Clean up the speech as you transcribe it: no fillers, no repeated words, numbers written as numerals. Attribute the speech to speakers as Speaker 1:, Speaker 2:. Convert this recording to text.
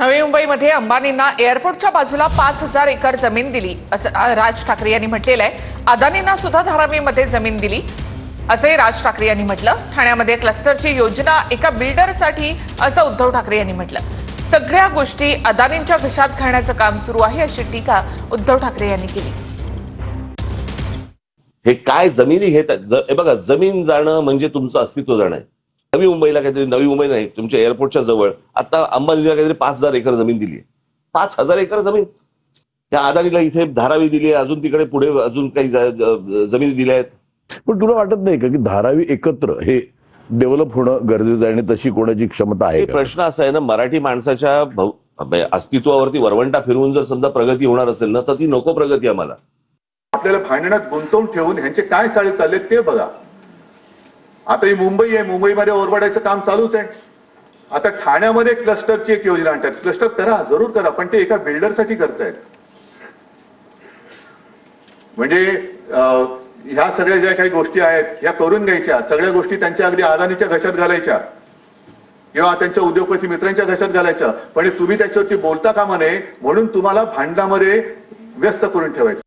Speaker 1: नवी मुंबईमध्ये अंबानींना एअरपोर्टच्या बाजूला 5,000 एकर जमीन दिली असं राज ठाकरे यांनी म्हटलेलं आहे। अदानींना सुद्धा धारावीमध्ये जमीन दिली असे राज ठाकरे यांनी म्हटलं। ठाण्यामध्ये क्लस्टरची योजना एका बिल्डरसाठी असं उद्धव ठाकरे यांनी म्हटलं। सगळ्या गोष्टी अदानींच्या घशात घालण्याचं काम सुरू आहे अशी टीका उद्धव ठाकरे यांनी केली।
Speaker 2: हे काय जमिनी घेतात हे बघा, जमीन जाणं म्हणजे तुमचं अस्तित्व जाणं आहे। नवी मुंबईला काहीतरी, नवी मुंबई नाही, तुमच्या एअरपोर्टच्या जवळ आता अंबानीला काहीतरी 5,000 एकर जमीन दिली आहे। 5,000 एकर जमीन त्या अदानीला इथे धारावी दिली आहे, अजून तिकडे पुढे अजून काही जमिनी दिल्या आहेत।
Speaker 3: पण तुला वाटत नाही का की धारावी एकत्र हे डेव्हलप होणं गरजेचं आहे आणि तशी कोणाची क्षमता आहे?
Speaker 2: प्रश्न असा आहे ना, मराठी माणसाच्या अस्तित्वावरती वरवंटा फिरवून जर समजा प्रगती होणार असेल ना, तर ती नको प्रगती आम्हाला।
Speaker 4: आपल्याला भांडणात गुंतवून ठेवून ह्यांचे काय चाळे चालले ते बघा। आता ही मुंबई आहे, मुंबईमध्ये ओरबाडायचं काम चालूच आहे। आता ठाण्यामध्ये क्लस्टरची एक योजना आणतात, क्लस्टर करा, जरूर करा, पण ते एका बिल्डरसाठी करतायत। म्हणजे ह्या सगळ्या ज्या काही गोष्टी आहेत ह्या करून घ्यायच्या, सगळ्या गोष्टी त्यांच्या अगदी अदानीच्या घशात घालायच्या किंवा त्यांच्या उद्योगपती मित्रांच्या घशात घालायच्या, पण तुम्ही त्याच्यावरती बोलता कामा नये म्हणून तुम्हाला भांडणामध्ये व्यस्त करून ठेवायचं।